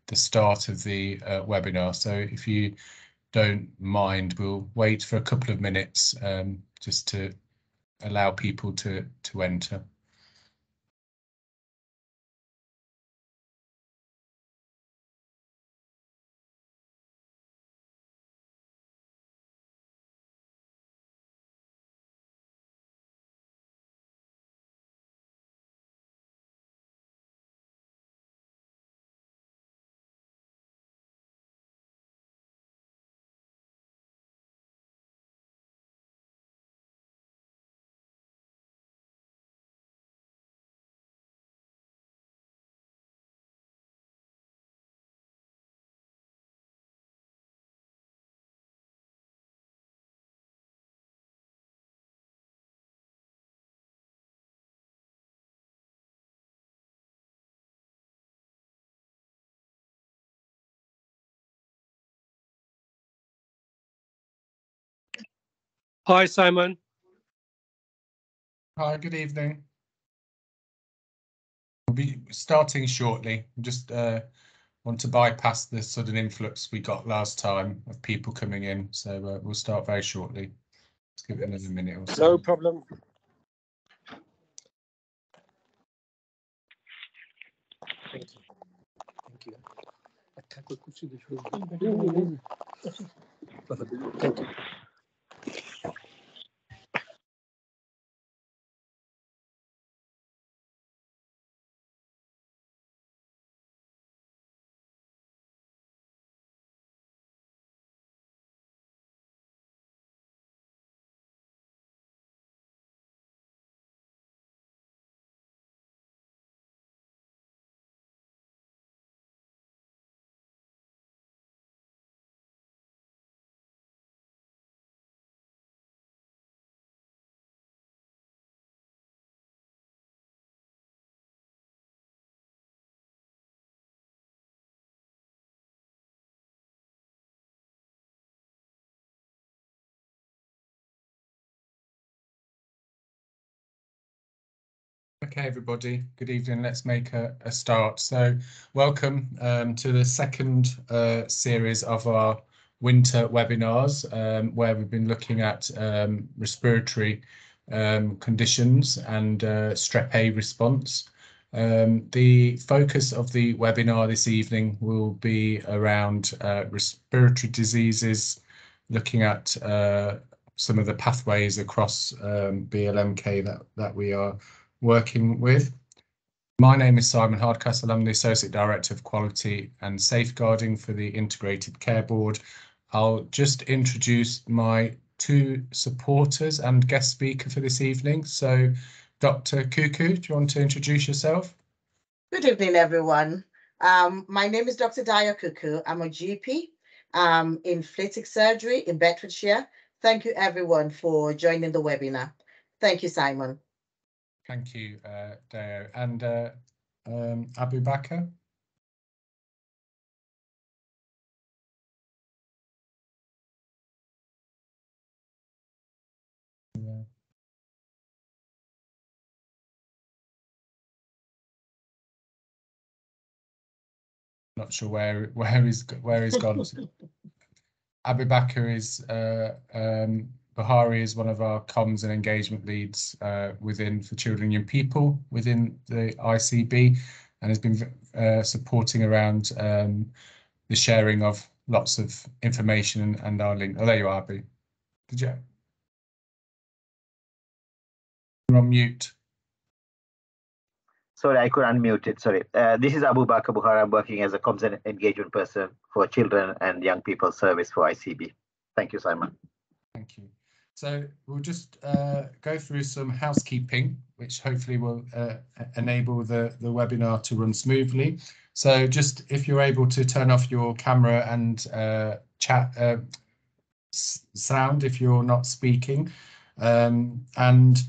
the start of the webinar. So if you don't mind, we'll wait for a couple of minutes just to allow people to enter. Hi, Simon. Hi, good evening. We'll be starting shortly. Just want to bypass the sudden influx we got last time of people coming in, so we'll start very shortly. Let's give it another minute or so. No problem. Thank you. Thank you. Thank you. Okay, everybody, good evening. Let's make a start. So welcome to the second series of our winter webinars, where we've been looking at respiratory conditions and Strep A response. The focus of the webinar this evening will be around respiratory diseases, looking at some of the pathways across BLMK that we are working with. My name is Simon Hardcastle. I'm the Associate Director of Quality and Safeguarding for the Integrated Care Board. I'll just introduce my two supporters and guest speaker for this evening. So, Dr. Cuckoo, do you want to introduce yourself? Good evening, everyone. My name is Dr. Daya Cuckoo. I'm a GP in plastic surgery in Bedfordshire. Thank you, everyone, for joining the webinar. Thank you, Simon. Thank you, Deo. And Abu Bakr? Yeah. Not sure where he's gone. Abu Bakr is Bahari is one of our comms and engagement leads within for children and young people within the ICB, and has been supporting around the sharing of lots of information and our link. Oh, there you are, Abu. Did you? You're on mute. Sorry, I could unmute it. Sorry. This is Abu Bakr Buhara. I'm working as a comms and engagement person for children and young people service for ICB. Thank you, Simon. Thank you. So we'll just go through some housekeeping, which hopefully will enable the webinar to run smoothly. So just if you're able to turn off your camera and chat sound if you're not speaking, and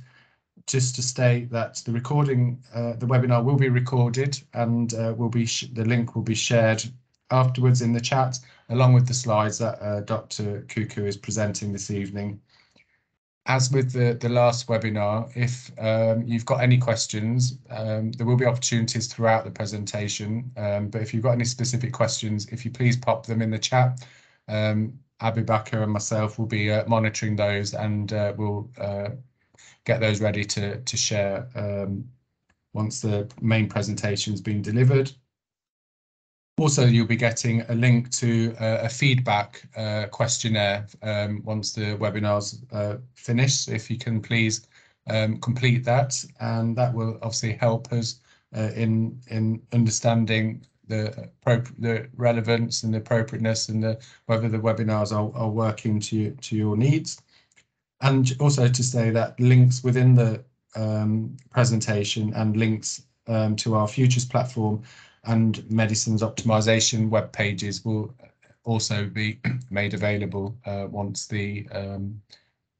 just to state that the recording, the webinar will be recorded and the link will be shared afterwards in the chat, along with the slides that Dr. Cuckoo is presenting this evening. as with the last webinar, if you've got any questions, there will be opportunities throughout the presentation. But if you've got any specific questions, if you please pop them in the chat, Abu Bakr and myself will be monitoring those, and we'll get those ready to share once the main presentation's been delivered. Also, you'll be getting a link to a feedback questionnaire once the webinar's finished. If you can please complete that, and that will obviously help us in understanding the relevance and the appropriateness and whether the webinars are working to your needs. And also to say that links within the presentation and links to our futures platform and medicines optimization web pages will also be made available once the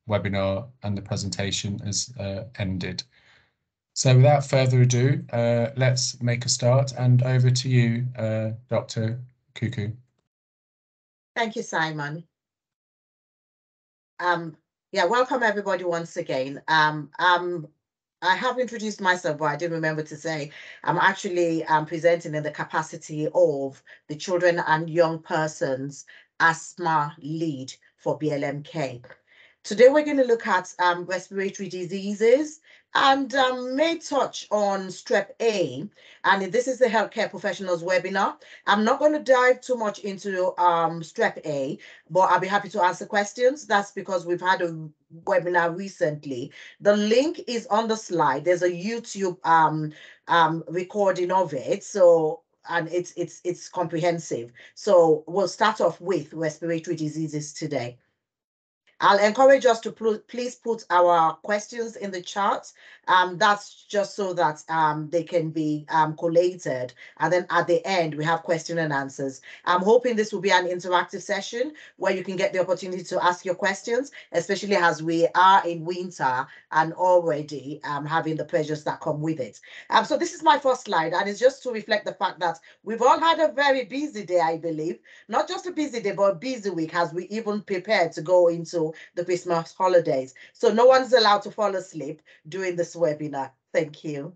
webinar and the presentation has ended. So without further ado, let's make a start, and over to you, Dr. Kuku. Thank you, Simon. Yeah, welcome everybody once again. I have introduced myself, but I didn't remember to say I'm actually presenting in the capacity of the Children and Young Persons Asthma Lead for BLMK. Today we're going to look at respiratory diseases and may touch on Strep A. And this is the Healthcare Professionals webinar. I'm not going to dive too much into Strep A, but I'll be happy to answer questions. That's because we've had a webinar recently. The link is on the slide. There's a YouTube recording of it. So and it's comprehensive. So we'll start off with respiratory diseases today. I'll encourage us to please put our questions in the chat. That's just so that they can be collated. And then at the end, we have question and answers. I'm hoping this will be an interactive session where you can get the opportunity to ask your questions, especially as we are in winter and already having the pressures that come with it. So this is my first slide, and it's just to reflect the fact that we've all had a very busy day, I believe. Not just a busy day, but a busy week as we even prepared to go into the Christmas holidays. So no one's allowed to fall asleep during this webinar. Thank you.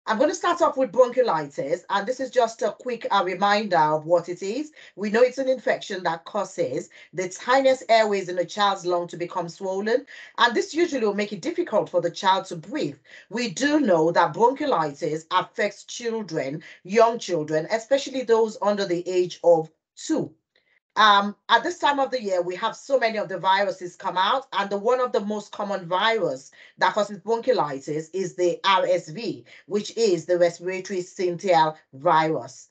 I'm going to start off with bronchiolitis, and this is just a quick reminder of what it is. We know it's an infection that causes the tiniest airways in a child's lung to become swollen, and this usually will make it difficult for the child to breathe. We do know that bronchiolitis affects children, young children, especially those under the age of 2. At this time of the year, we have so many of the viruses come out, and one of the most common virus that causes bronchiolitis is the RSV, which is the respiratory syncytial virus.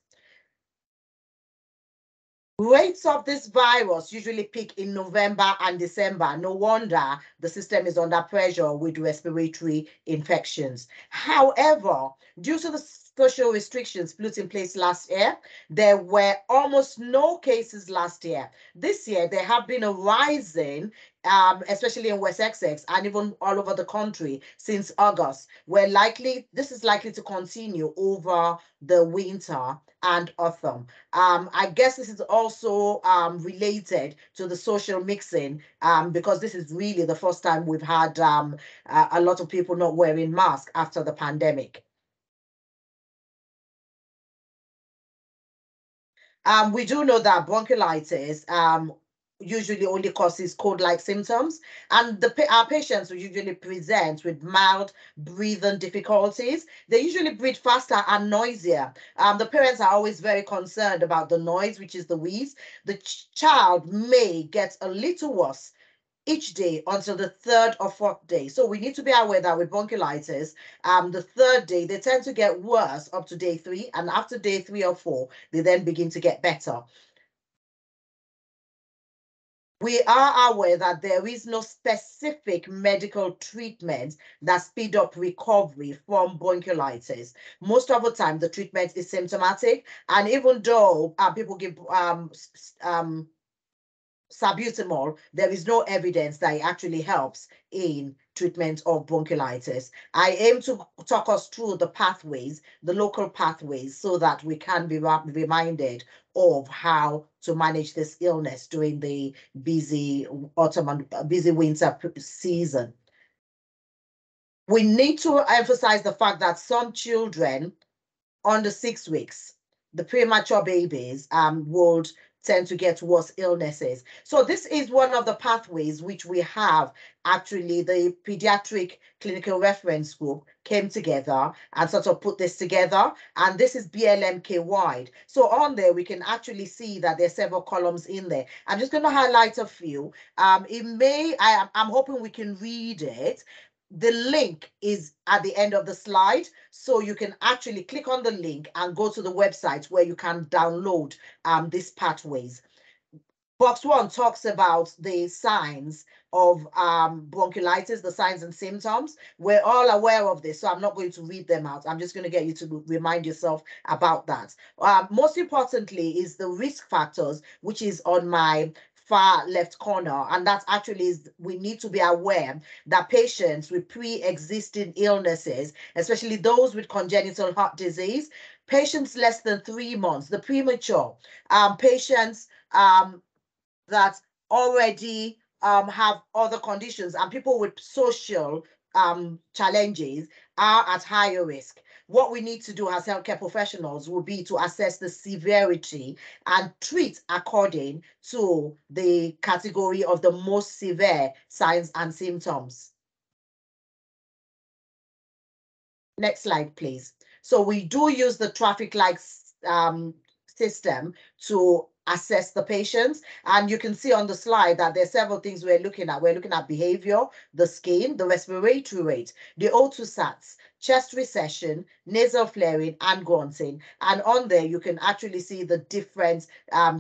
Rates of this virus usually peak in November and December. No wonder the system is under pressure with respiratory infections. However, due to the social restrictions put in place last year, there were almost no cases last year. This year, there have been a rising, especially in West Essex and even all over the country since August. This is likely to continue over the winter and autumn. I guess this is also related to the social mixing because this is really the first time we've had a lot of people not wearing masks after the pandemic. We do know that bronchiolitis usually only causes cold-like symptoms, and our patients will usually present with mild breathing difficulties. They usually breathe faster and noisier. The parents are always very concerned about the noise, which is the wheeze. The child may get a little worse each day until the 3rd or 4th day. So we need to be aware that with bronchiolitis, the 3rd day, they tend to get worse up to day 3. And after day 3 or 4, they then begin to get better. We are aware that there is no specific medical treatment that speed up recovery from bronchiolitis. Most of the time, the treatment is symptomatic. And even though people give salbutamol, there is no evidence that it actually helps in treatment of bronchiolitis. I aim to talk us through the pathways, the local pathways, so that we can be reminded of how to manage this illness during the busy autumn and busy winter season. We need to emphasize the fact that some children under 6 weeks, the premature babies, would tend to get worse illnesses. So this is one of the pathways which we have. Actually, the pediatric clinical reference group came together and sort of put this together, and this is BLMK wide. So on there, we can actually see that there's several columns in there. I'm just going to highlight a few. I'm hoping we can read it. The link is at the end of the slide, so you can actually click on the link and go to the website where you can download these pathways. Box 1 talks about the signs of bronchiolitis, the signs and symptoms. We're all aware of this, so I'm not going to read them out. I'm just going to get you to remind yourself about that. Most importantly is the risk factors, which is on my far left corner, and that actually is, we need to be aware that patients with pre-existing illnesses, especially those with congenital heart disease, patients less than 3 months, the premature, patients that already have other conditions, and people with social challenges are at higher risk. What we need to do as healthcare professionals will be to assess the severity and treat according to the category of the most severe signs and symptoms. Next slide, please. So we do use the traffic lights system to assess the patients, and you can see on the slide that there's several things we're looking at. We're looking at behavior, the skin, the respiratory rate, the O2 sats, chest recession, nasal flaring, and grunting. And on there, you can actually see the different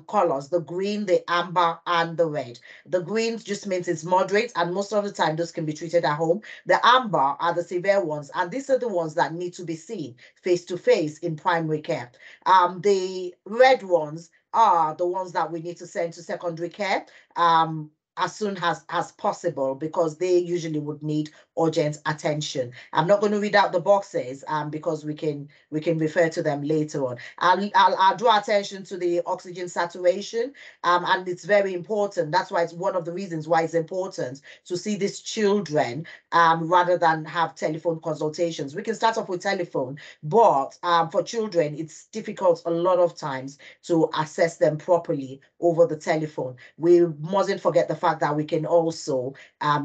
colors, the green, the amber, and the red. The green just means it's moderate, and most of the time, those can be treated at home. The amber are the severe ones, and these are the ones that need to be seen face-to-face in primary care. The red ones are the ones that we need to send to secondary care as soon as possible, because they usually would need urgent attention. I'm not going to read out the boxes because we can refer to them later on. I'll draw attention to the oxygen saturation, and it's very important. That's why it's one of the reasons why it's important to see these children rather than have telephone consultations. We can start off with telephone, but for children, it's difficult a lot of times to assess them properly over the telephone. We mustn't forget the fact that we can also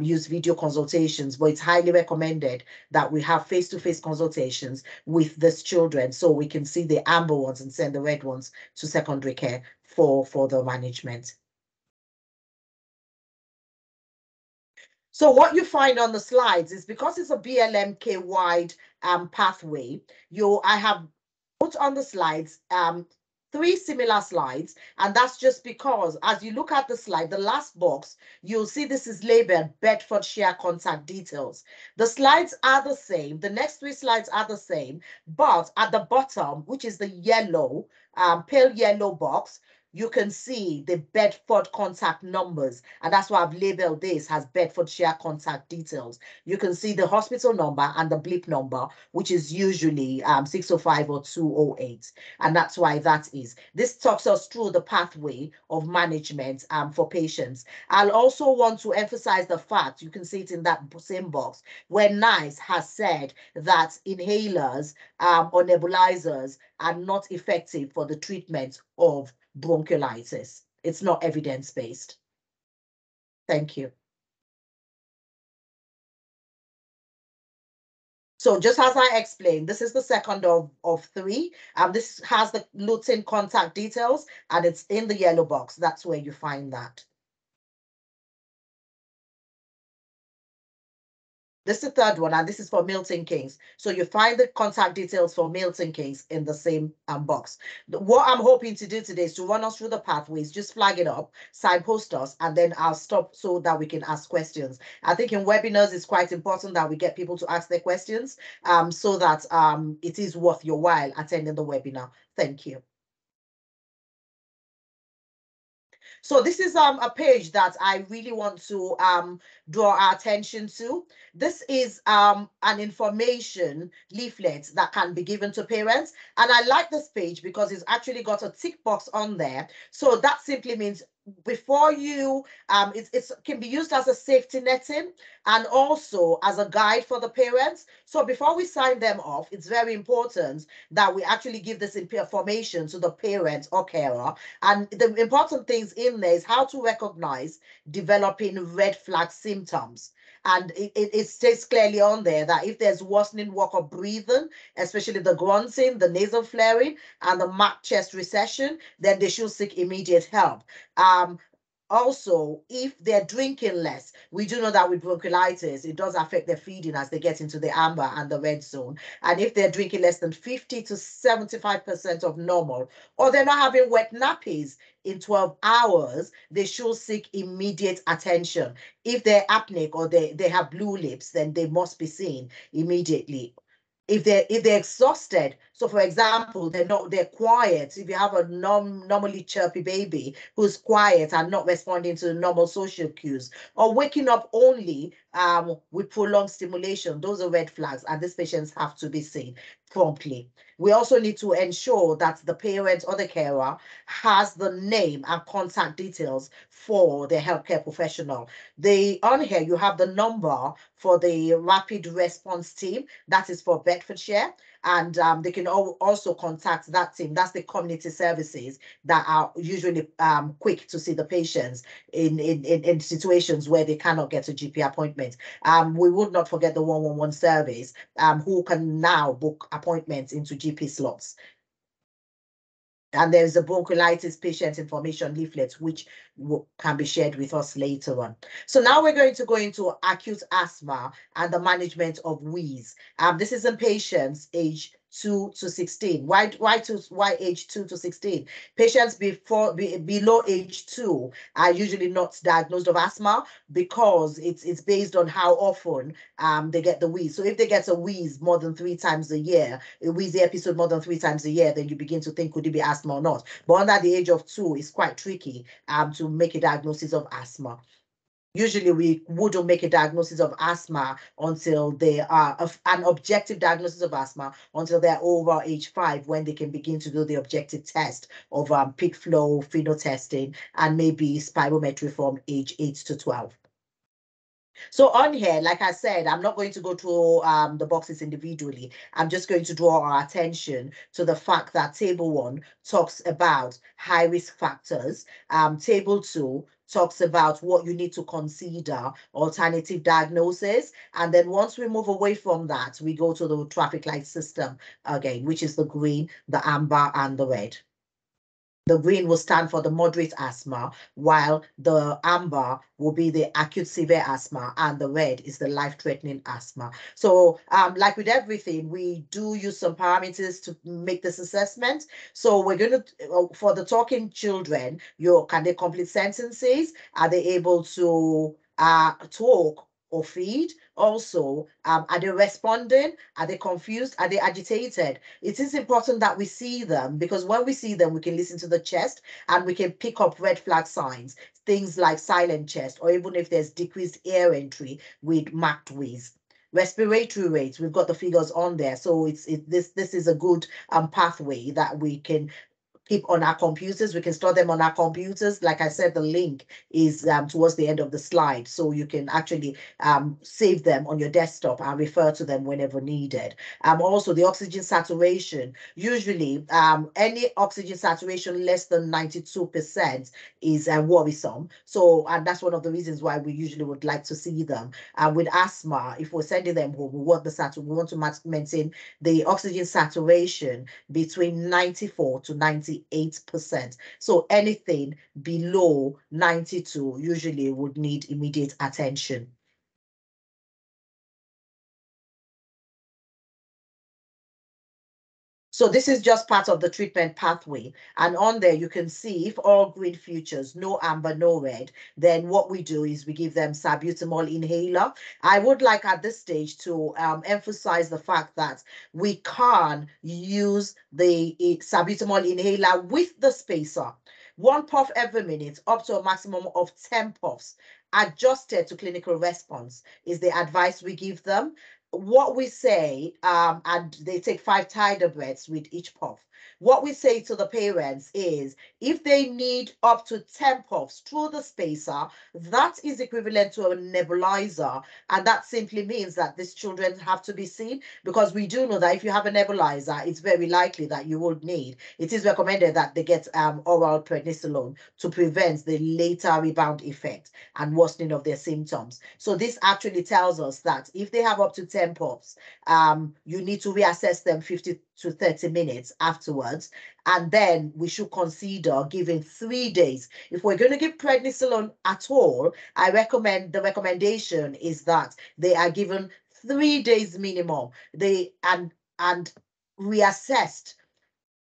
use video consultations, but it's highly recommended that we have face-to-face consultations with these children so we can see the amber ones and send the red ones to secondary care for the management. So what you find on the slides is, because it's a BLMK wide pathway, I have put on the slides 3 similar slides, and that's just because as you look at the slide, the last box, you'll see this is labeled Bedfordshire contact details. The slides are the same, the next 3 slides are the same, but at the bottom, which is the yellow, pale yellow box, you can see the Bedford contact numbers, and that's why I've labeled this as Bedfordshire contact details. You can see the hospital number and the blip number, which is usually 605 or 208, and that's why that is. This talks us through the pathway of management for patients. I'll also want to emphasize the fact, you can see it in that same box, where NICE has said that inhalers or nebulizers are not effective for the treatment of bronchiolitis. It's not evidence-based. Thank you. So just as I explained, this is the second of 3. This has the lutein contact details, and it's in the yellow box. That's where you find that. This is the third one, and this is for Milton Keynes. So you find the contact details for Milton Keynes in the same box. What I'm hoping to do today is to run us through the pathways, just flag it up, signpost us, and then I'll stop so that we can ask questions. I think in webinars, it's quite important that we get people to ask their questions so that it is worth your while attending the webinar. Thank you. So this is a page that I really want to draw our attention to. This is an information leaflet that can be given to parents. And I like this page because it's actually got a tick box on there. So that simply means before you, it can be used as a safety netting and also as a guide for the parents. So before we sign them off, it's very important that we actually give this information to the parent or carer. And the important things in there is how to recognize developing red flag symptoms. And it states clearly on there that if there's worsening walk or breathing, especially the grunting, the nasal flaring, and the marked chest recession, then they should seek immediate help. Also, if they're drinking less, we do know that with bronchiolitis, it does affect their feeding as they get into the amber and the red zone. And if they're drinking less than 50 to 75% of normal, or they're not having wet nappies in 12 hours, they should seek immediate attention. If they're apneic or they have blue lips, then they must be seen immediately. If they're exhausted, so for example, they're quiet. If you have a normally chirpy baby who's quiet and not responding to normal social cues, or waking up only with prolonged stimulation, those are red flags, and these patients have to be seen promptly. We also need to ensure that the parent or the carer has the name and contact details for the healthcare professional. On here, you have the number for the rapid response team. That is for Bedfordshire. And they can also contact that team. That's the community services that are usually quick to see the patients in situations where they cannot get a GP appointment. We would not forget the 111 service, who can now book appointments into GP slots. And there's a bronchiolitis patient information leaflet, which can be shared with us later on. So now we're going to go into acute asthma and the management of wheeze. This is in patients age 2 to 16. Why age 2 to 16? Patients below age 2 are usually not diagnosed of asthma because it's based on how often they get the wheeze. So if they get a wheeze more than 3 times a year, a wheezy episode more than 3 times a year, then you begin to think, could it be asthma or not? But under the age of 2, it's quite tricky to make a diagnosis of asthma. Usually we wouldn't make a diagnosis of asthma until they are an objective diagnosis of asthma until they're over age 5, when they can begin to do the objective test of peak flow, pheno-testing, and maybe spirometry from age 8 to 12. So on here, like I said, I'm not going to go through the boxes individually. I'm just going to draw our attention to the fact that table 1 talks about high risk factors. Table 2 talks about what you need to consider, alternative diagnosis. And then once we move away from that, we go to the traffic light system again, which is the green, the amber, and the red. The green will stand for the moderate asthma, while the amber will be the acute severe asthma, and the red is the life-threatening asthma. So like with everything, we do use some parameters to make this assessment. So we're going to, for the talking children, can they complete sentences? Are they able to talk or feed? Also, are they responding? Are they confused? Are they agitated? It is important that we see them, because when we see them, we can listen to the chest and we can pick up red flag signs, things like silent chest, or even if there's decreased air entry with marked wheeze. Respiratory rates, we've got the figures on there. So this is a good pathway that we can keep on our computers. We can store them on our computers. Like I said, the link is towards the end of the slide, so you can actually save them on your desktop and refer to them whenever needed. Also, the oxygen saturation. Usually, any oxygen saturation less than 92% is worrisome. So, and that's one of the reasons why we usually would like to see them. With asthma, if we're sending them home, we want to maintain the oxygen saturation between 94 to 98%. So anything below 92 usually would need immediate attention. So this is just part of the treatment pathway. And on there, you can see if all green features, no amber, no red, then what we do is we give them salbutamol inhaler. I would like at this stage to emphasize the fact that we can use the salbutamol inhaler with the spacer, 1 puff every minute up to a maximum of 10 puffs, adjusted to clinical response, is the advice we give them. What we say, and they take 5 tidal breaths with each puff. What we say to the parents is, if they need up to 10 puffs through the spacer, that is equivalent to a nebulizer. And that simply means that these children have to be seen, because we do know that if you have a nebulizer, it's very likely that you will need, it is recommended that they get oral prednisolone to prevent the later rebound effect and worsening of their symptoms. So this actually tells us that if they have up to 10 puffs, you need to reassess them 50 to 30 minutes afterwards. And then we should consider giving 3 days. If we're going to give prednisolone at all, I recommend, the recommendation is that they are given 3 days minimum. And reassessed.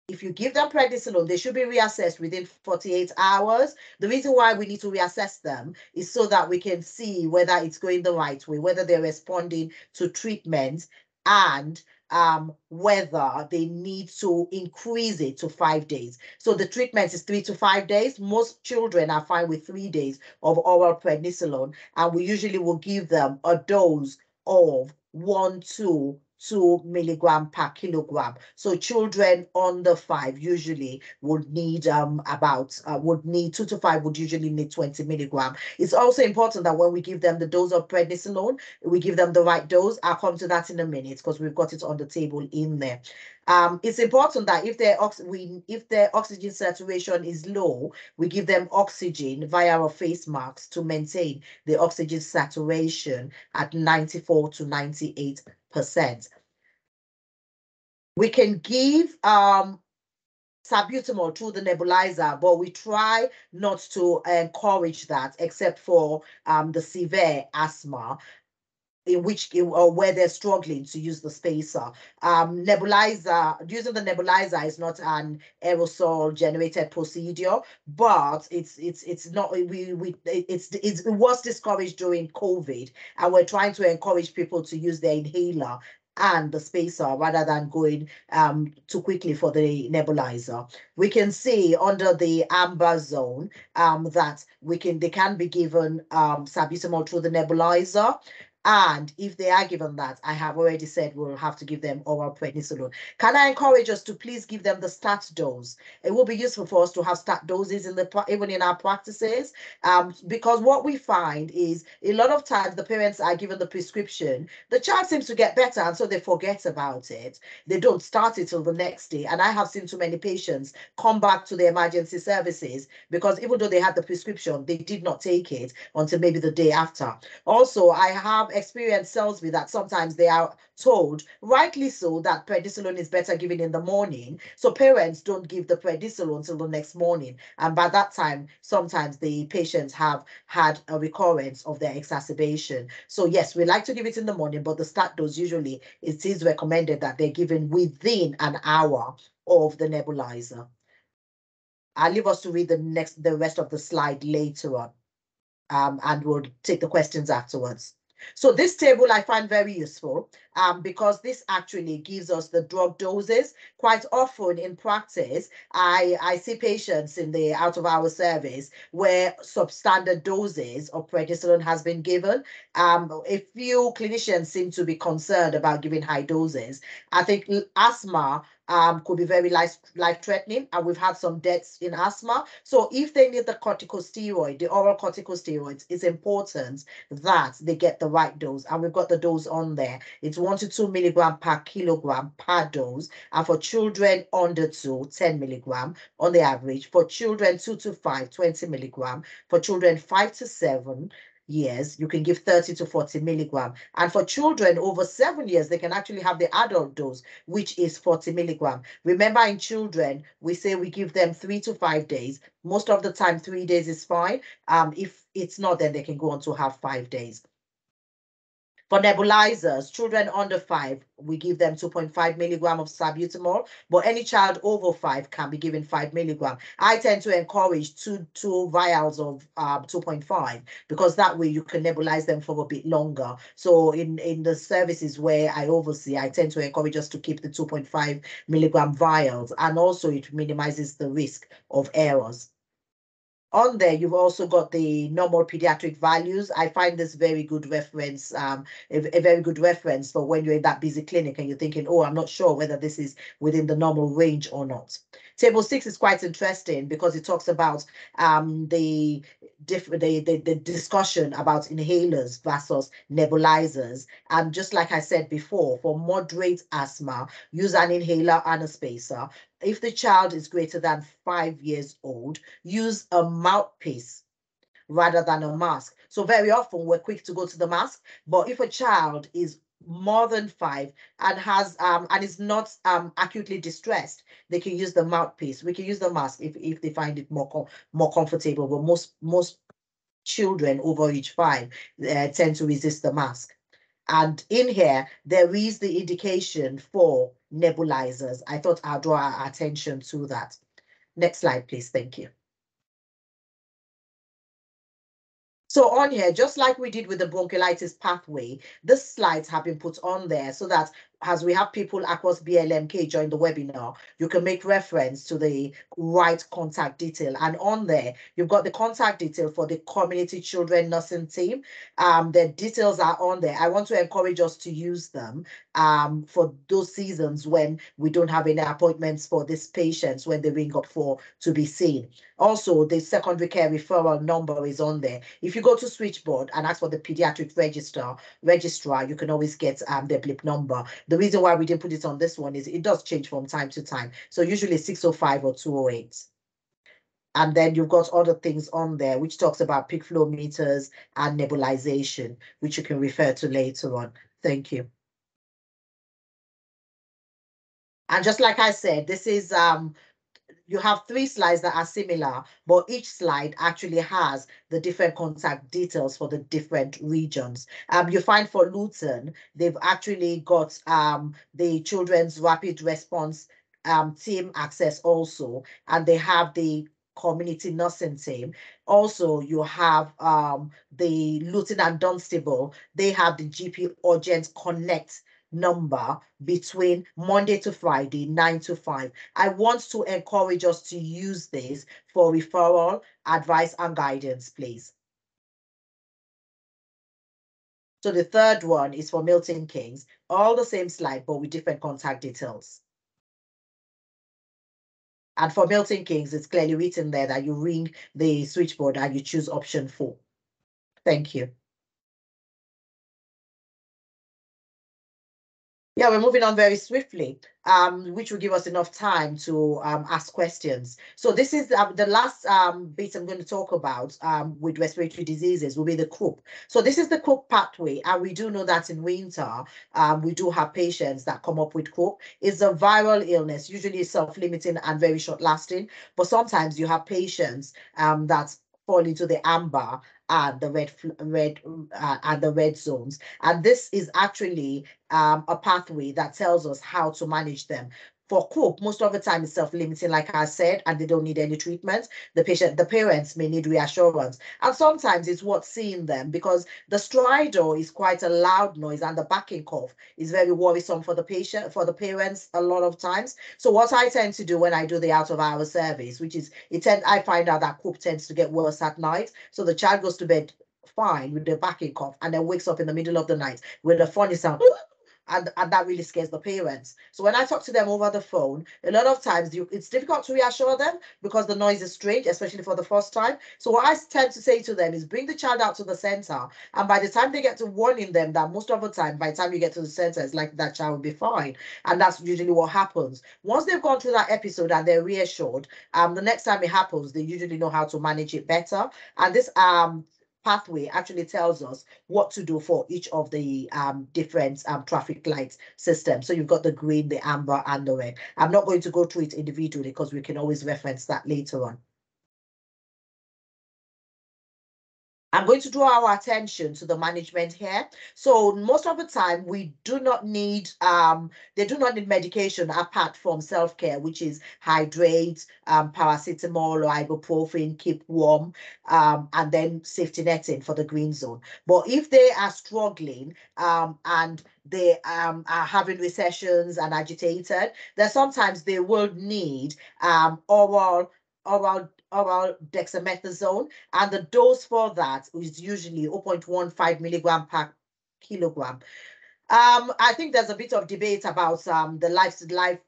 If you give them prednisolone, they should be reassessed within 48 hours. The reason why we need to reassess them is so that we can see whether it's going the right way, whether they're responding to treatment, and whether they need to increase it to 5 days. So the treatment is 3 to 5 days. Most children are fine with 3 days of oral prednisolone, and we usually will give them a dose of 1 to 2 milligram per kilogram. So children under 5 usually would need would need 2 to 5 would usually need 20 milligram. It's also important that when we give them the dose of prednisolone, we give them the right dose. I'll come to that in a minute because we've got it on the table in there. It's important that if their oxygen saturation is low, we give them oxygen via our face masks to maintain the oxygen saturation at 94 to 98%. We can give salbutamol through the nebulizer, but we try not to encourage that, except for the severe asthma, where they're struggling to use the spacer. Using the nebulizer is not an aerosol generated procedure, but it was discouraged during COVID, and we're trying to encourage people to use their inhaler and the spacer rather than going too quickly for the nebulizer. We can see under the amber zone that they can be given salbutamol through the nebulizer. And if they are given that, I have already said we'll have to give them oral prednisolone. Can I encourage us to please give them the start dose? It will be useful for us to have start doses even in our practices, because what we find is a lot of times the parents are given the prescription, the child seems to get better, and so they forget about it. They don't start it till the next day. And I have seen too many patients come back to the emergency services because even though they had the prescription, they did not take it until maybe the day after. Also, I have experience tells me that sometimes they are told, rightly so, that prednisolone is better given in the morning. So parents don't give the prednisolone till the next morning. And by that time, sometimes the patients have had a recurrence of their exacerbation. So yes, we like to give it in the morning, but the start dose usually, it is recommended that they're given within an hour of the nebulizer. I'll leave us to read the rest of the slide later on, and we'll take the questions afterwards. So this table I find very useful because this actually gives us the drug doses. Quite often in practice, I see patients in the out-of-hours service where substandard doses of prednisolone has been given. A few clinicians seem to be concerned about giving high doses. I think asthma could be very life-threatening, and we've had some deaths in asthma. So if they need the corticosteroid, the oral corticosteroids, it's important that they get the right dose. And we've got the dose on there. It's 1 to 2 milligram per kilogram per dose. And for children under 2, 10 milligram on the average. For children 2 to 5, 20 milligram. For children 5 to 7 years, you can give 30 to 40 milligram. And for children over 7 years, they can actually have the adult dose, which is 40 milligram. Remember, in children, we say we give them 3 to 5 days. Most of the time, 3 days is fine. If it's not, then they can go on to have 5 days. For nebulizers, children under 5, we give them 2.5 milligram of salbutamol, but any child over 5 can be given 5 milligram. I tend to encourage two vials of 2.5 because that way you can nebulize them for a bit longer. So in the services where I oversee, I tend to encourage us to keep the 2.5 milligram vials, and also it minimizes the risk of errors. On there, you've also got the normal pediatric values. I find this very good reference, a very good reference for when you're in that busy clinic and you're thinking, oh, I'm not sure whether this is within the normal range or not. Table 6 is quite interesting because it talks about the discussion about inhalers versus nebulizers. And just like I said before, for moderate asthma, use an inhaler and a spacer. If the child is greater than 5 years old, use a mouthpiece rather than a mask. So very often we're quick to go to the mask, but if a child is more than 5 and has and is not acutely distressed, they can use the mouthpiece. We can use the mask if they find it more comfortable, but most children over age 5 tend to resist the mask. And in here, there is the indication for nebulizers. I thought I'll draw our attention to that. Next slide, please. Thank you. So on here, just like we did with the bronchiolitis pathway, the slides have been put on there so that as we have people across BLMK join the webinar, you can make reference to the right contact detail. And on there, you've got the contact detail for the community children nursing team. The details are on there. I want to encourage us to use them for those seasons when we don't have any appointments for these patients when they ring up to be seen. Also, the secondary care referral number is on there. If you go to switchboard and ask for the pediatric registrar, you can always get the blip number. The reason why we didn't put it on this one is it does change from time to time. So usually 605 or 208. And then you've got other things on there, which talks about peak flow meters and nebulization, which you can refer to later on. Thank you. And just like I said, this is you have 3 slides that are similar, but each slide actually has the different contact details for the different regions. You find for Luton, they've actually got the Children's Rapid Response team access also, and they have the community nursing team. Also, you have the Luton and Dunstable, they have the GP Urgent Connect number between Monday to Friday, 9 to 5. I want to encourage us to use this for referral, advice, and guidance, please. So the third one is for Milton Keynes, all the same slide, but with different contact details. And for Milton Keynes, it's clearly written there that you ring the switchboard and you choose option 4. Thank you. Yeah, we're moving on very swiftly, which will give us enough time to ask questions. So this is the last bit I'm going to talk about with respiratory diseases will be the croup. So this is the croup pathway, and we do know that in winter, we do have patients that come up with croup. It's a viral illness, usually self-limiting and very short-lasting, but sometimes you have patients that fall into the amber and the red zones. And this is actually a pathway that tells us how to manage them. For croup, most of the time it's self-limiting, like I said, and they don't need any treatment. The parents may need reassurance. And sometimes it's worth seeing them because the stridor is quite a loud noise and the backing cough is very worrisome for the patient, for the parents a lot of times. So what I tend to do when I do the out-of-hours service, which is, I find out that croup tends to get worse at night. So the child goes to bed fine with the backing cough and then wakes up in the middle of the night with a funny sound. And that really scares the parents. So when I talk to them over the phone, a lot of times it's difficult to reassure them because the noise is strange, especially for the first time. So what I tend to say to them is bring the child out to the center. And by the time they get to warning them that most of the time, by the time you get to the center, it's like that child will be fine. And that's usually what happens. Once they've gone through that episode and they're reassured, the next time it happens, they usually know how to manage it better. And this pathway actually tells us what to do for each of the different traffic lights systems. So you've got the green, the amber, and the red. I'm not going to go through it individually because we can always reference that later on. I'm going to draw our attention to the management here. So most of the time we do not need, they do not need medication apart from self-care, which is hydrate, paracetamol or ibuprofen, keep warm, and then safety netting for the green zone. But if they are struggling and they are having recessions and agitated, then sometimes they will need oral oral dexamethasone, and the dose for that is usually 0.15 milligram per kilogram. I think there's a bit of debate about the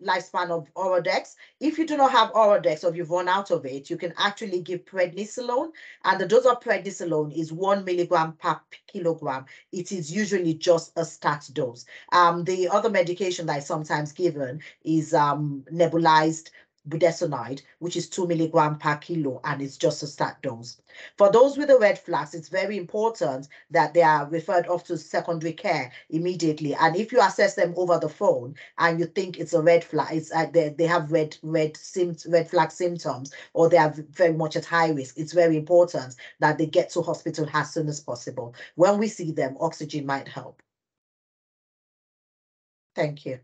lifespan of Orodex. If you do not have Orodex or you've run out of it, you can actually give prednisolone, and the dose of prednisolone is 1 milligram per kilogram. It is usually just a start dose. The other medication that is sometimes given is nebulized budesonide, which is 2 milligram per kilo, and it's just a start dose. For those with the red flags, it's very important that they are referred off to secondary care immediately. And if you assess them over the phone and you think it's a red flag, it's they have red flag symptoms, or they are very much at high risk, it's very important that they get to hospital as soon as possible. When we see them, oxygen might help. Thank you.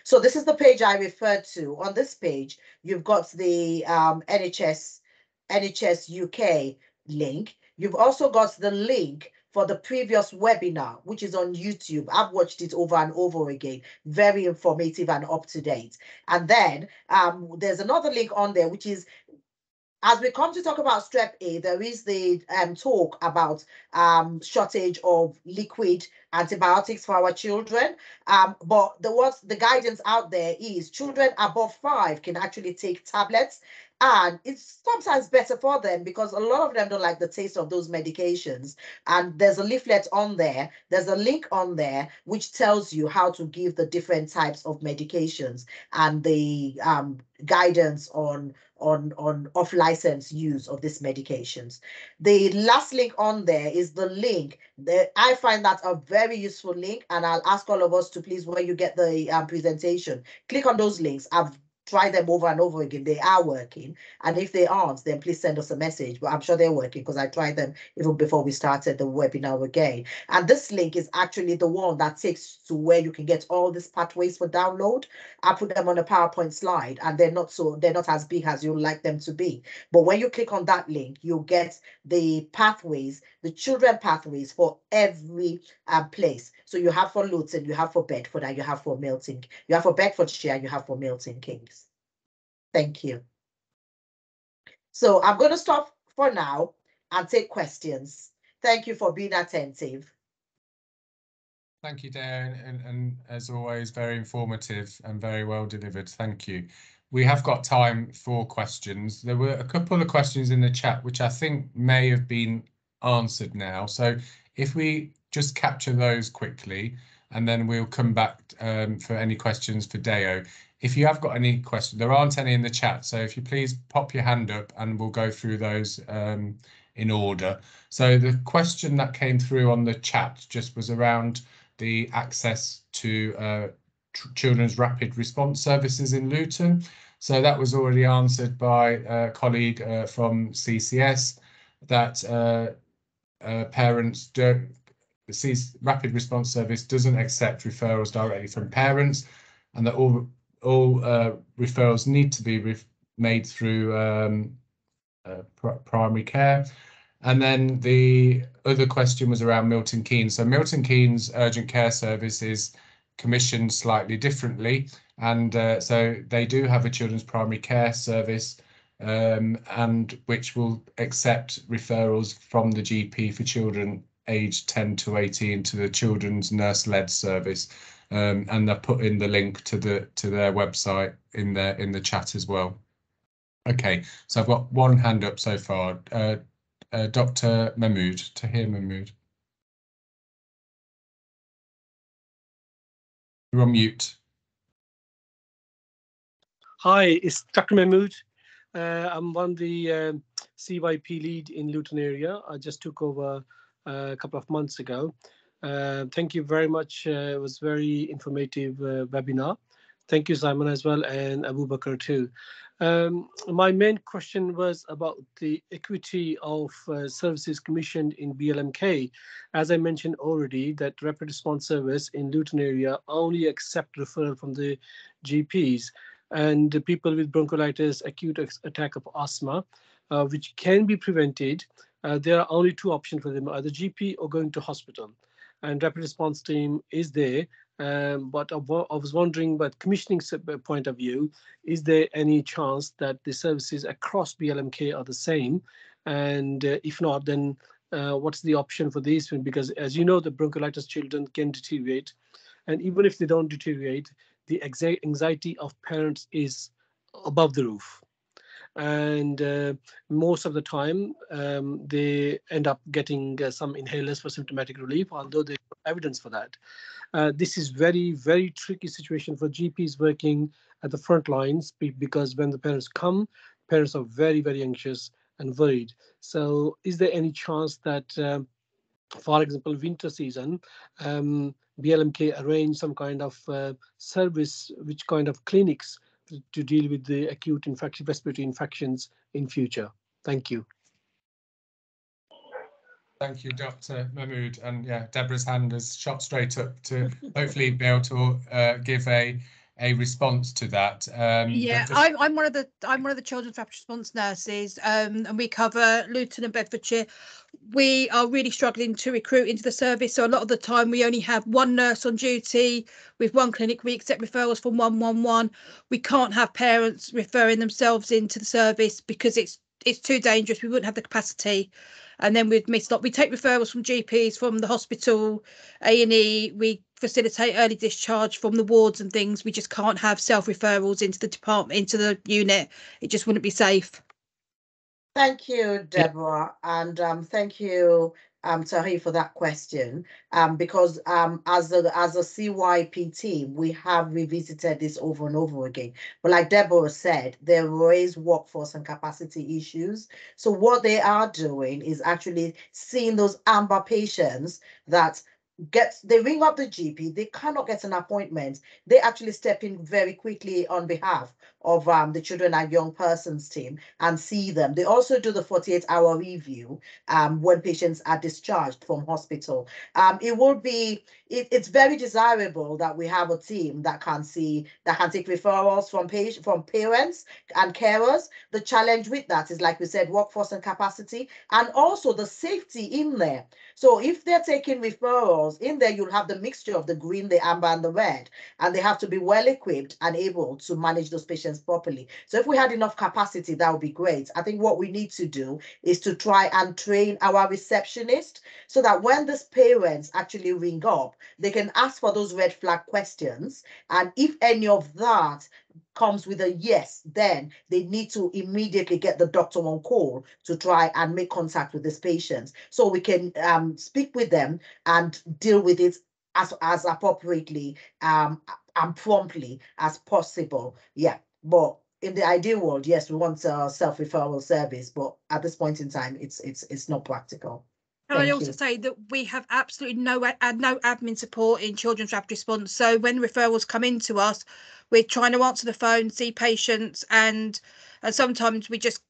So this is the page I referred to. On this page, you've got the NHS UK link. You've also got the link for the previous webinar, which is on YouTube. I've watched it over and over again. Very informative and up to date. And then there's another link on there, which is, as we come to talk about Strep A, there is the talk about shortage of liquid antibiotics for our children. But the guidance out there is children above 5 can actually take tablets. And it's sometimes better for them because a lot of them don't like the taste of those medications. And there's a leaflet on there. There's a link on there which tells you how to give the different types of medications and the guidance on off-license use of these medications. The last link on there is the link. I find that a very useful link, and I'll ask all of us to please, when you get the presentation, click on those links. I've tried them over and over again. They are working. And if they aren't, then please send us a message. But I'm sure they're working because I tried them even before we started the webinar again. And this link is actually the one that takes to where you can get all these pathways for download. I put them on a PowerPoint slide, and they're not as big as you'd like them to be. But when you click on that link, you'll get the pathways, the children pathways for every place. So you have for Luton, you have for Bedford, and you have for Milton. You have for Bedfordshire, and you have for Milton Keynes. Thank you. So I'm going to stop for now and take questions. Thank you for being attentive. Thank you, Dan, and as always, very informative and very well delivered. Thank you. We have got time for questions. There were a couple of questions in the chat which I think may have been answered now. So if we just capture those quickly, and then we'll come back for any questions for Deo. If you have got any questions, there aren't any in the chat, so if you please pop your hand up and we'll go through those in order. So the question that came through on the chat just was around the access to children's rapid response services in Luton. So that was already answered by a colleague from CCS, that parents don't, the rapid response service doesn't accept referrals directly from parents, and that all referrals need to be made through primary care. And then the other question was around Milton Keynes. So Milton Keynes Urgent Care Service is commissioned slightly differently, and so they do have a children's primary care service, and which will accept referrals from the GP for children aged 10 to 18 to the children's nurse-led service, and they're put in the link to their website in the chat as well. Okay, so I've got one hand up so far. Dr. Mahmood, Tahir Mahmood. You're on mute. Hi, it's Dr. Mahmood. I'm one of the CYP lead in Luton area. I just took over a couple of months ago. Thank you very much. It was very informative webinar. Thank you, Simon, as well, and Abu Bakr too. My main question was about the equity of services commissioned in BLMK. As I mentioned already, that rapid response service in Luton area only accept referral from the GPs, and the people with bronchiolitis, acute attack of asthma, which can be prevented. There are only two options for them, either GP or going to hospital. And rapid response team is there But I was wondering, but commissioning point of view, is there any chance that the services across BLMK are the same? And if not, then what's the option for these? Because as you know, the bronchiolitis children can deteriorate. And even if they don't deteriorate, the anxiety of parents is above the roof. And most of the time, they end up getting some inhalers for symptomatic relief, although there's no evidence for that. This is very, very tricky situation for GPs working at the front lines, because when the parents come, parents are very, very anxious and worried. So is there any chance that, for example, winter season, BLMK arrange some kind of service, which kind of clinics to deal with the acute respiratory infections in future? Thank you. Thank you, Dr. Mahmood. And yeah, Deborah's hand has shot straight up to hopefully be able to give a response to that. Yeah, I'm one of the children's rapid response nurses, and we cover Luton and Bedfordshire. We are really struggling to recruit into the service, so a lot of the time we only have one nurse on duty with one clinic. We accept referrals from 111. We can't have parents referring themselves into the service because it's too dangerous. We wouldn't have the capacity, and then we'd miss a lot. We take referrals from GPs, from the hospital, A&E. We facilitate early discharge from the wards and things. We just can't have self-referrals into the department, into the unit. It just wouldn't be safe. Thank you, Deborah, and thank you, Tahi, for that question. Because as a CYP, we have revisited this over and over again. But like Deborah said, there is workforce and capacity issues. So what they are doing is actually seeing those amber patients that they ring up the GP, they cannot get an appointment. They actually step in very quickly on behalf of the children and young persons team and see them. They also do the 48-hour review when patients are discharged from hospital. It's very desirable that we have a team that can take referrals from parents and carers. The challenge with that is, like we said, workforce and capacity, and also the safety in there. So if they're taking referrals in there, you'll have the mixture of the green, the amber, and the red, and they have to be well equipped and able to manage those patients properly. So if we had enough capacity, that would be great. I think what we need to do is to try and train our receptionist so that when these parents actually ring up, they can ask for those red flag questions. And if any of that comes with a yes, then they need to immediately get the doctor on call to try and make contact with these patients so we can speak with them and deal with it as appropriately and promptly as possible. Yeah, but in the ideal world, yes, we want a self-referral service, but at this point in time, it's not practical. Can I also say that we have absolutely no admin support in children's rapid response. So when referrals come into us, we're trying to answer the phone, see patients, and sometimes we just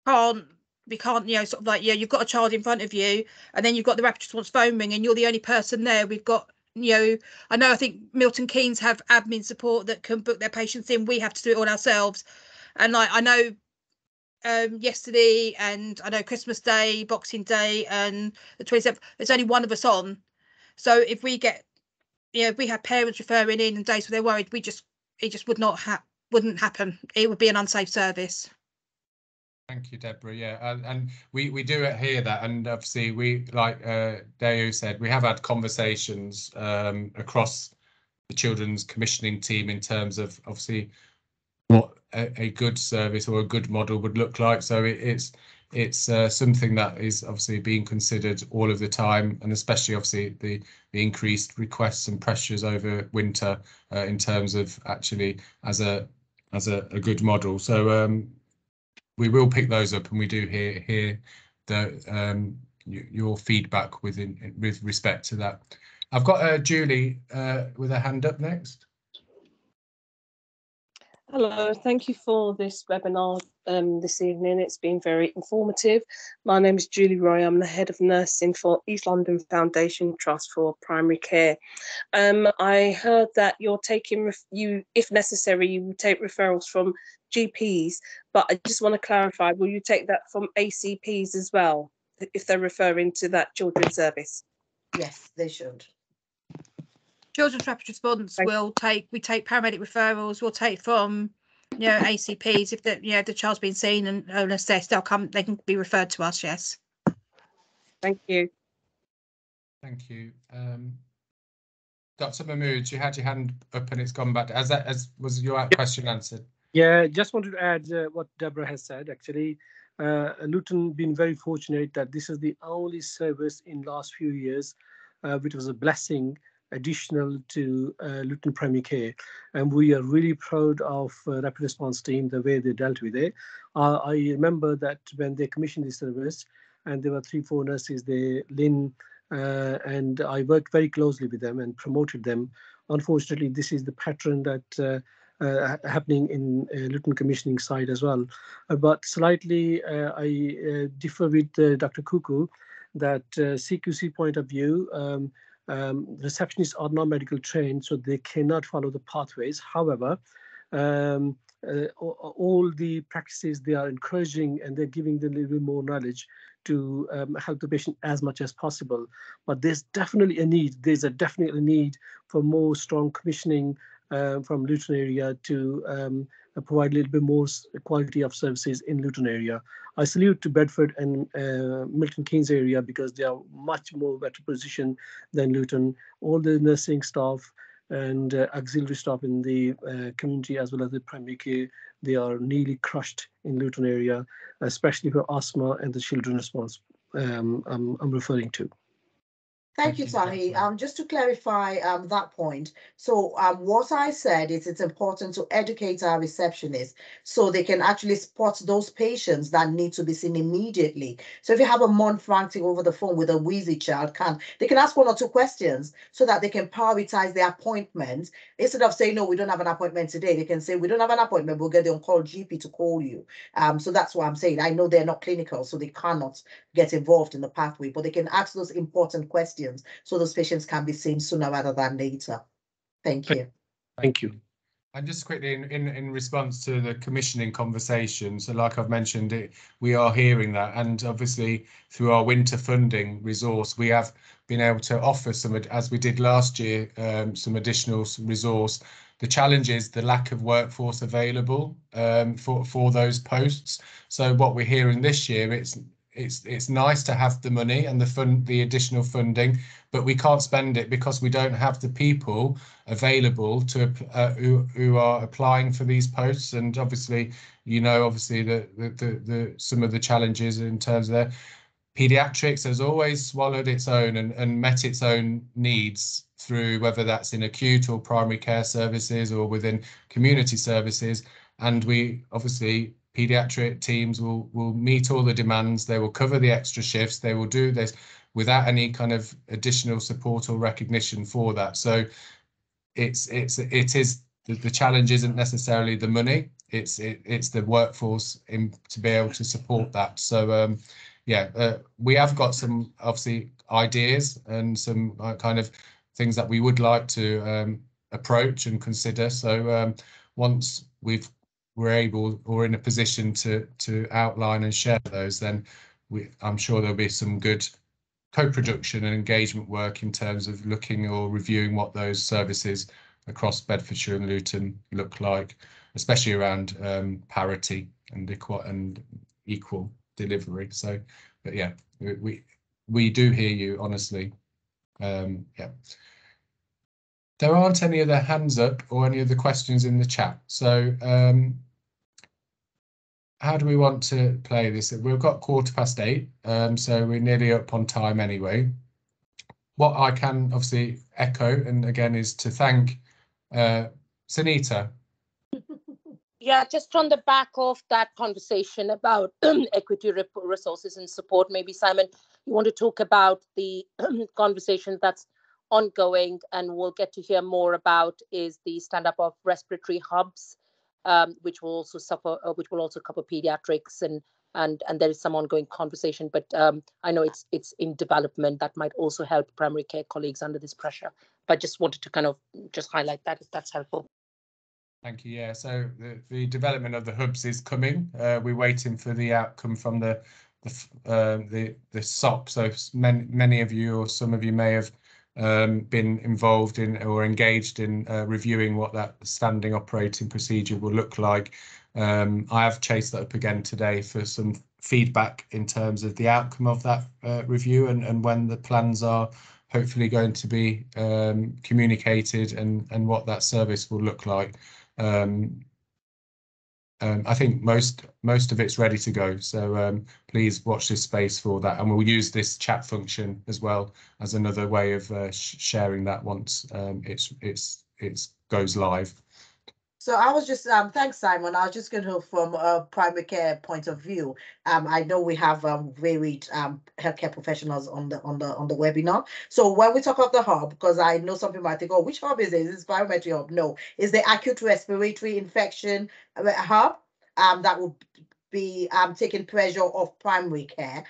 can't. We can't, sort of like, you've got a child in front of you, and then you've got the rapid response phone ring, and you're the only person there. We've got, I think Milton Keynes have admin support that can book their patients in. We have to do it all ourselves, and I know. Yesterday, and I know Christmas Day, Boxing Day, and the 27th, there's only one of us on. So if we get, if we have parents referring in and days where they're worried, it just wouldn't happen. It would be an unsafe service. Thank you, Deborah. Yeah, and we do hear that, and obviously we, like Deo said, we have had conversations across the children's commissioning team in terms of obviously what a good service or a good model would look like. So it's something that is obviously being considered all of the time, and especially obviously the increased requests and pressures over winter in terms of actually as a good model. So we will pick those up, and we do hear the your feedback with respect to that. I've got Julie with her hand up next. Hello, thank you for this webinar this evening. It's been very informative. My name is Julie Roy. I'm the head of nursing for East London Foundation Trust for Primary Care. I heard that you're taking, if necessary, you will take referrals from GPs, but I just want to clarify, will you take that from ACPs as well, if they're referring to that children's service? Yes, they should. Children's rapid response Thank we take paramedic referrals, we'll take from ACPs if the child's been seen and assessed, they can be referred to us. Yes. Thank you. Thank you. Dr. Mahmood, you had your hand up and it's gone back. Was your question answered? Yeah, just wanted to add what Deborah has said. Actually, Luton been very fortunate that this is the only service in last few years, which was a blessing additional to Luton Primary Care, and we are really proud of Rapid Response team, the way they dealt with it. I remember that when they commissioned this service, and there were 3-4 nurses there, Lynn, and I worked very closely with them and promoted them. Unfortunately, this is the pattern that happening in Luton commissioning side as well. But slightly, I differ with Dr. Kuku that CQC point of view, receptionists are not medical trained, so they cannot follow the pathways. However, all the practices they are encouraging and they're giving them a little bit more knowledge to help the patient as much as possible. But there's definitely a need. There's definitely a need for more strong commissioning from Luton area to provide a little bit more quality of services in Luton area. I salute to Bedford and Milton Keynes area because they are much more better positioned than Luton. All the nursing staff and auxiliary staff in the community as well as the primary care, they are nearly crushed in Luton area, especially for asthma and the children response I'm referring to. Thank you, Tahi. Just to clarify that point, so what I said is it's important to educate our receptionists so they can actually spot those patients that need to be seen immediately. So if you have a month ranting over the phone with a wheezy child, they can ask 1 or 2 questions so that they can prioritize their appointment. Instead of saying, no, we don't have an appointment today, they can say, we don't have an appointment, we'll get the on-call GP to call you. So that's what I'm saying. I know they're not clinical, so they cannot get involved in the pathway, but they can ask those important questions so those patients can be seen sooner rather than later. Thank you. Thank you. And just quickly, in response to the commissioning conversation, so like I've mentioned, we are hearing that, and obviously through our winter funding resource, we have been able to offer some, as we did last year, some additional resource. The challenge is the lack of workforce available for those posts. So what we're hearing this year, it's nice to have the money and the additional funding, but we can't spend it because we don't have the people available to who are applying for these posts. And obviously, the some of the challenges in terms of their pediatrics has always swallowed its own and met its own needs through whether that's in acute or primary care services or within community services. And we obviously, pediatric teams will meet all the demands. They will cover the extra shifts. They will do this without any kind of additional support or recognition for that. So it is the challenge isn't necessarily the money. It's the workforce to be able to support that. So we have got some obviously ideas and some kind of things that we would like to approach and consider. So once we're able or in a position to outline and share those, then I'm sure there'll be some good co-production and engagement work in terms of looking or reviewing what those services across Bedfordshire and Luton look like, especially around parity and equal delivery. So, but yeah, we do hear you, honestly. Yeah. There aren't any other hands up or any other questions in the chat. So how do we want to play this? We've got 8:15, so we're nearly up on time anyway. What I can obviously echo, and again, is to thank Sunita. Yeah, just on the back of that conversation about equity resources and support, maybe Simon, you want to talk about the conversation that's ongoing and we'll get to hear more about is the stand-up of respiratory hubs, which will also cover pediatrics and there is some ongoing conversation, but I know it's in development that might also help primary care colleagues under this pressure. But just wanted to kind of just highlight that if that's helpful. Thank you. Yeah, so the development of the hubs is coming. We're waiting for the outcome from the SOP. So many of you or some of you may have been involved in or engaged in reviewing what that standing operating procedure will look like. I have chased that up again today for some feedback in terms of the outcome of that review and when the plans are hopefully going to be communicated and what that service will look like. I think most of it's ready to go, so please watch this space for that, and we'll use this chat function as well as another way of sharing that once it goes live. So I was just thanks, Simon. I was just going to, from a primary care point of view, I know we have varied healthcare professionals on the webinar. So when we talk of the hub, because I know some people might think, oh, which hub is it? Is this biometry hub? No, it's the acute respiratory infection hub that will be taking pressure off primary care,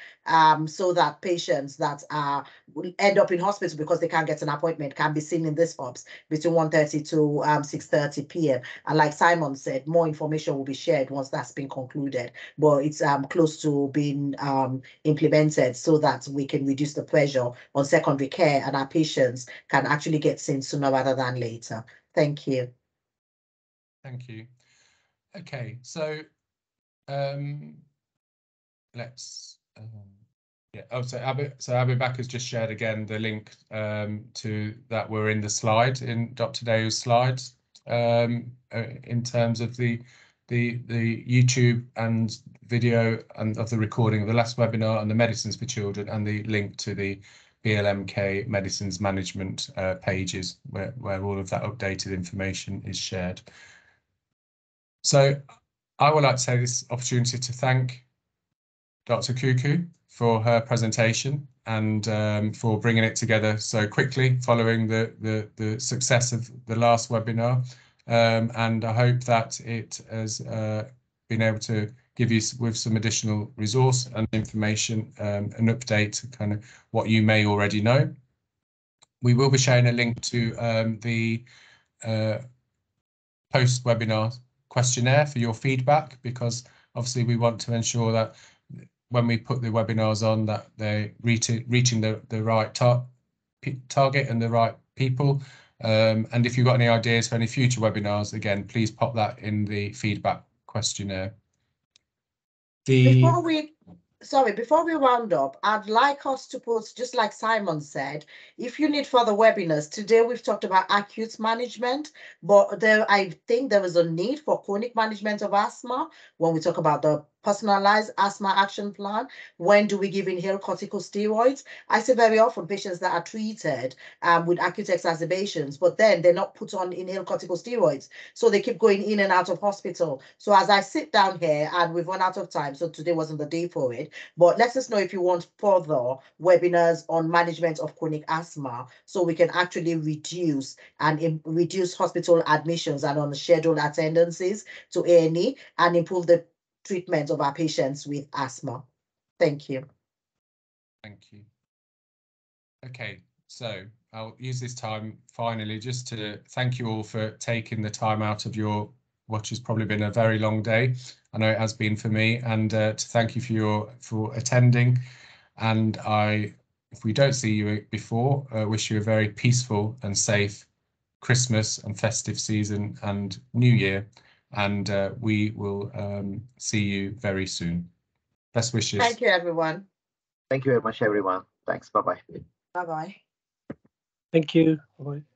so that patients that will end up in hospital because they can't get an appointment can be seen in these hubs between 1:30 to 6:30 p.m. And like Simon said, more information will be shared once that's been concluded, but it's close to being implemented so that we can reduce the pressure on secondary care and our patients can actually get seen sooner rather than later. Thank you. Thank you. Okay, so let's yeah. Oh, so Abu Bakar's just shared again the link to that were in the slide in Dr. Dayu's slides in terms of the YouTube and video and of the recording of the last webinar and the medicines for children and the link to the BLMK medicines management pages where all of that updated information is shared. So I would like to take this opportunity to thank Dr. Kuku for her presentation and for bringing it together so quickly following the success of the last webinar. And I hope that it has been able to give you with some additional resource and information, an update, kind of what you may already know. We will be sharing a link to the post-webinar questionnaire for your feedback, because obviously we want to ensure that when we put the webinars on that they're reaching the right target and the right people. And if you've got any ideas for any future webinars, again, please pop that in the feedback questionnaire. Before we round up, I'd like us to put, just like Simon said, if you need further webinars, today we've talked about acute management, but I think there is a need for chronic management of asthma when we talk about the personalized asthma action plan. When do we give inhaled corticosteroids? I see very often patients that are treated with acute exacerbations, but then they're not put on inhaled corticosteroids. So they keep going in and out of hospital. So as I sit down here, and we've run out of time, so today wasn't the day for it, but let us know if you want further webinars on management of chronic asthma so we can actually reduce hospital admissions and unscheduled attendances to A&E and improve the treatment of our patients with asthma. Thank you. Thank you. Okay, so I'll use this time finally just to thank you all for taking the time out of your what has probably been a very long day. I know it has been for me, and to thank you for attending. And if we don't see you before, wish you a very peaceful and safe Christmas and festive season and New Year. And we will see you very soon. Best wishes. Thank you, everyone. Thank you very much, everyone. Thanks. Bye-bye. Bye-bye. Thank you. Bye-bye.